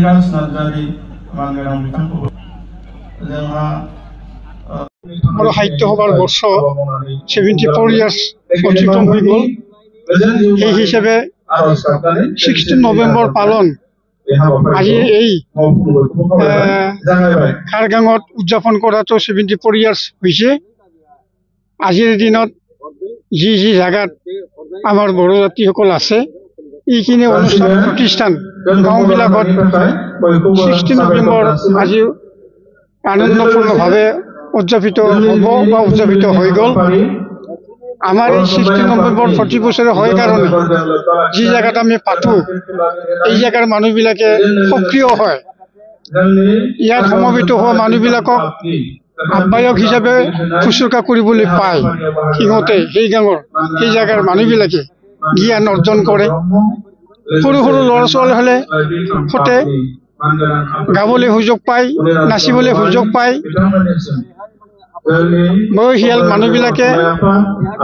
निहास नार्जारि मांगेरां बिथांखौ जोंहा बर' साहित्य सभार बर्ष 74 ইয়ার্স অতিক্রম হয়ে গেল। এই হিসেবে 16 নভেম্বর পালন আজি এই খাৰগাঁৱত উদযাপন কৰাটো 74 ইয়াৰ্স হৈছে। আজিৰ দিনত যি যি জায়গাত আমাৰ বড়ো জাতিসকল আছে এইখিনি অনুষ্ঠান প্ৰতিষ্ঠান গাঁওবিলাকত 16 নভেম্বৰ আজি আনন্দপূৰ্ণভাৱে উদযাপিত হ'ব বা উদযাপিত হৈ গ'ল। আমাৰ এই 16 নভেম্বৰ প্ৰতি বছৰে হয় কাৰণে যি জায়গাত আমি পাতো এই জায়গাৰ মানুহবিলাকে সক্ৰিয় হয়। ইয়াত সমবেত হোৱা মানুহবিলাকক আহ্বায়ক হিচাপে শুশ্ৰূষা কৰিবলৈ পায়। সিহঁতে সেই গাঁৱৰ সেই জায়গাৰ মানুহবিলাকে জ্ঞান অৰ্জন কৰে। সৰু সৰু ল'ৰা ছোৱালী হ'লে সতে গাবলৈ সুযোগ পায়, নাচিবলৈ সুযোগ পায়। বয়সীয়াল মানুহবিলাকে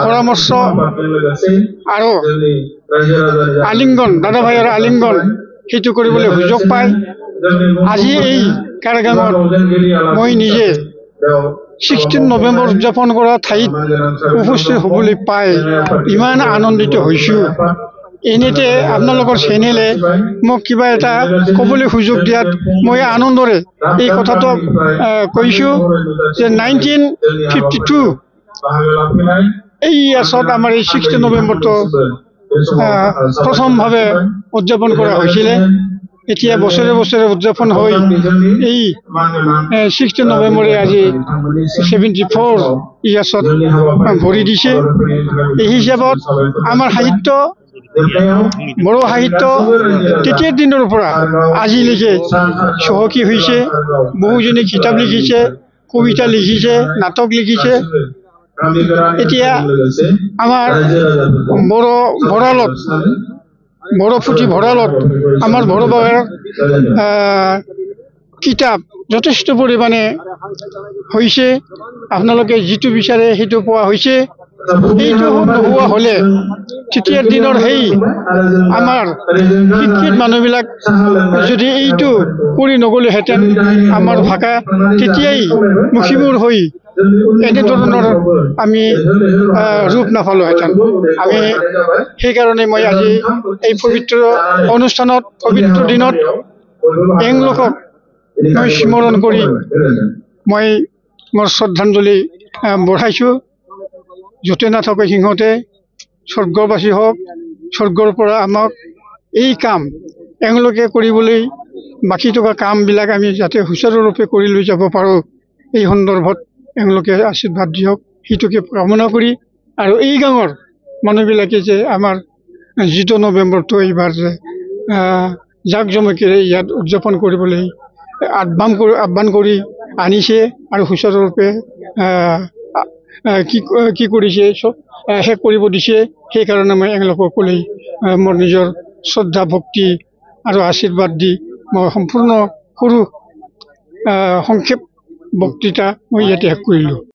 পৰামৰ্শ আৰু আলিংগন দাদা ভাইৰ আলিংগন সেইটো কৰিবলৈ সুযোগ পায়। আজি এই খাৰগাঁৱত মই নিজে 16 নভেম্বৰ উদযাপন কৰা ঠাইত উপস্থিত হ'বলৈ পাই ইমান আনন্দিত হৈছোঁ। এনেতে আপোনালোকৰ চেনেলে মোক কিবা এটা ক'বলৈ সুযোগ দিয়াত মই আনন্দৰে এই কথাটো কৈছোঁ যে 1952 এই ইয়াৰ্ছত আমাৰ এই 16 নভেম্বৰটো প্ৰথমভাৱে উদযাপন কৰা হৈছিলে। এতিয়া বছৰে বছৰে উদযাপন হৈ এই 16 নভেম্বৰে আজি 74 ইয়াৰ্ছত ভৰি দিছে। এই হিচাপত আমাৰ সাহিত্য বড়ো সাহিত্য তেতিয়াৰ দিনৰ পৰা আজিলৈকে চহকী হৈছে। বহুজনে কিতাপ লিখিছে, কবিতা লিখিছে, নাটক লিখিছে। এতিয়া আমাৰ ভঁৰালত বড়ো পুথি ভঁৰালত আমাৰ বড়ো ভাষাৰ কিতাপ যথেষ্ট পৰিমাণে হৈছে। আপোনালোকে যিটো বিচাৰে সেইটো পোৱা হৈছে। এইটো নোহোৱা হ'লে তেতিয়াৰ দিনৰ সেই আমাৰ শিক্ষিত মানুহবিলাক যদি এইটো কৰি নগ'লেহেঁতেন আমাৰ ভাষা তেতিয়াই মুখিমূৰ হৈ এনেধৰণৰ আমি ৰূপ নাপালোহেঁতেন। আমি সেইকাৰণে মই আজি এই পবিত্ৰ অনুষ্ঠানত পবিত্ৰ দিনত এওঁলোকক মই স্মৰণ কৰি মই মোৰ শ্ৰদ্ধাঞ্জলি বঢ়াইছোঁ। য'তে নাথাকে সিহঁতে স্বৰ্গবাসী হওক, স্বৰ্গৰ পৰা আমাক এই কাম এওঁলোকে কৰিবলৈ বাকী থকা কামবিলাক আমি যাতে সুচাৰুৰূপে কৰি লৈ যাব পাৰোঁ এই সন্দৰ্ভত এওঁলোকে আশীৰ্বাদ দিয়ক সেইটোকে কামনা কৰি আৰু এই গাঁৱৰ মানুহবিলাকে যে আমাৰ 16 নৱেম্বৰটো এইবাৰ যে জাক জমকেৰে ইয়াত উদযাপন কৰিবলৈ আহ্বান কৰি আনিছে আৰু সুচাৰুৰূপে কি কৰিছে শেষ কৰিব দিছে। সেইকাৰণে মই এওঁলোকলৈ মোৰ নিজৰ শ্ৰদ্ধা ভক্তি আৰু আশীৰ্বাদ দি মই সম্পূৰ্ণ সৰু সংক্ষেপ বক্তৃতা মই ইয়াতে শেষ কৰিলোঁ।